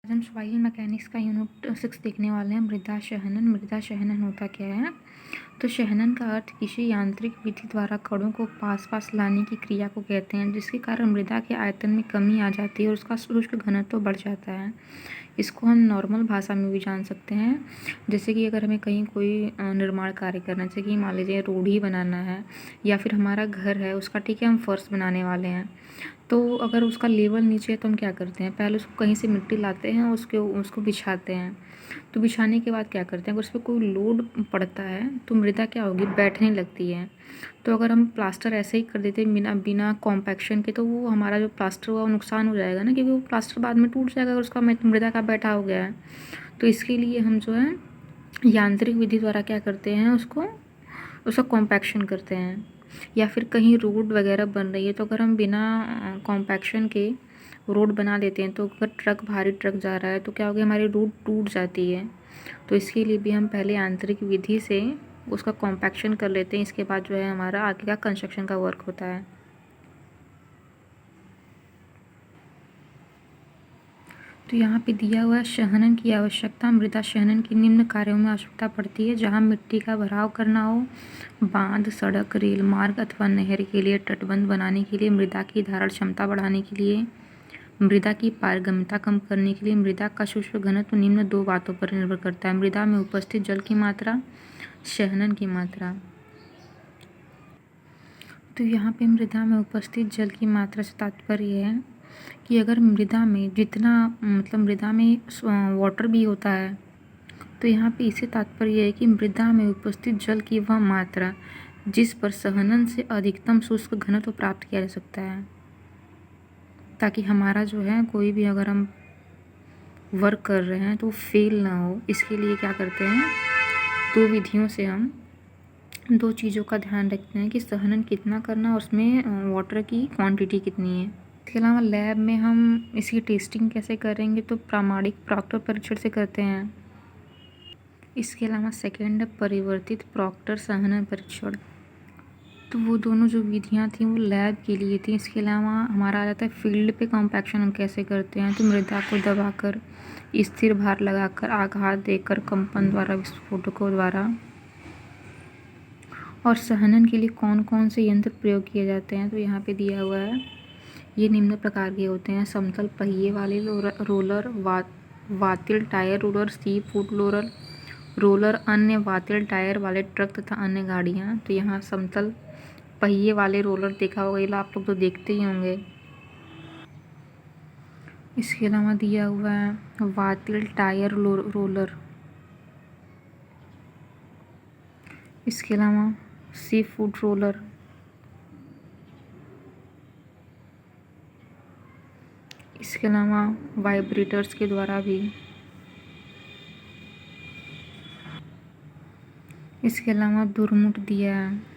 आज हम soil mechanics का यूनिट 6 देखने वाले हैं, मृदा शहनन। मृदा शहनन होता क्या है? तो शहनन का अर्थ किसी यांत्रिक विधि द्वारा कणों को पास पास लाने की क्रिया को कहते हैं, जिसके कारण मृदा के आयतन में कमी आ जाती है और उसका शुष्क घनत्व बढ़ जाता है। इसको हम नॉर्मल भाषा में भी जान सकते हैं, जैसे कि अगर हमें कहीं कोई निर्माण कार्य करना है, जैसे कि मान लीजिए रोड ही बनाना है या फिर हमारा घर है उसका, ठीक है, हम फर्श बनाने वाले हैं, तो अगर उसका लेवल नीचे है तो हम क्या करते हैं, पहले उसको कहीं से मिट्टी लाते हैं, उसको बिछाते हैं। तो बिछाने के बाद क्या करते हैं, अगर उस पर कोई लोड पड़ता है तो मृदा क्या होगी, बैठने लगती है। तो अगर हम प्लास्टर ऐसे ही कर देते हैं बिना बिना कॉम्पैक्शन के, तो वो हमारा जो प्लास्टर हुआ वो नुकसान हो जाएगा ना, क्योंकि वो प्लास्टर बाद में टूट जाएगा अगर उसका मृदा का बैठा हो गया है। तो इसके लिए हम जो है यांत्रिक विधि द्वारा क्या करते हैं, उसका कॉम्पैक्शन करते हैं। या फिर कहीं रोड वगैरह बन रही है तो अगर हम बिना कॉम्पैक्शन के रोड बना देते हैं, तो अगर भारी ट्रक जा रहा है तो क्या होगा, हमारी रोड टूट जाती है। तो इसके लिए भी हम पहले आंतरिक विधि से उसका कॉम्पैक्शन कर लेते हैं, इसके बाद जो है हमारा आगे का कंस्ट्रक्शन का वर्क होता है। तो यहाँ पे दिया हुआ शहनन की आवश्यकता। मृदा शहनन की निम्न कार्यों में आवश्यकता पड़ती है, जहाँ मिट्टी का भराव करना हो, बांध, सड़क, रेल मार्ग अथवा नहर के लिए, तटबंध बनाने के लिए, मृदा की धारण क्षमता बढ़ाने के लिए, मृदा की पारगम्यता कम करने के लिए। मृदा का शुष्क घनत्व निम्न 2 बातों पर निर्भर करता है: मृदा में उपस्थित जल की मात्रा, शहनन की मात्रा। तो यहाँ पे मृदा में उपस्थित जल की मात्रा से तात्पर्य है कि अगर मृदा में जितना मतलब मृदा में वाटर भी होता है, तो यहाँ पे इससे तात्पर्य है कि मृदा में उपस्थित जल की वह मात्रा जिस पर सहनन से अधिकतम शुष्क घनत्व प्राप्त किया जा सकता है, ताकि हमारा जो है कोई भी अगर हम वर्क कर रहे हैं तो फेल ना हो। इसके लिए क्या करते हैं, 2 विधियों से हम 2 चीज़ों का ध्यान रखते हैं कि सहनन कितना करना और उसमें वाटर की क्वांटिटी कितनी है। इसके अलावा लैब में हम इसकी टेस्टिंग कैसे करेंगे, तो प्रामाणिक प्रॉक्टर परीक्षण से करते हैं। इसके अलावा सेकेंड परिवर्तित प्रॉक्टर सहनन परीक्षण। तो वो दोनों जो विधियाँ थी वो लैब के लिए थी। इसके अलावा हमारा आ जाता है फील्ड पे कॉम्पैक्शन हम कैसे करते हैं, तो मृदा को दबाकर, स्थिर भार लगाकर, आघात देकर, कंपन द्वारा, विस्फोटकों द्वारा। और सहनन के लिए कौन कौन से यंत्र प्रयोग किए जाते हैं, तो यहाँ पे दिया हुआ है। ये निम्न प्रकार के होते हैं: समतल पहिए वाले रोलर, वातिल टायर रोलर, सी फुट रोलर, अन्य वातिल टायर वाले ट्रक तथा अन्य गाड़ियाँ। तो यहाँ समतल पहिए वाले रोलर देखा होगा, ये आप लोग तो देखते ही होंगे। इसके अलावा दिया हुआ है वातिल टायर रोलर। इसके अलावा सी फुट रोलर। इसके अलावा वाइब्रेटर्स के द्वारा भी। इसके अलावा दुर्मुट दिया है।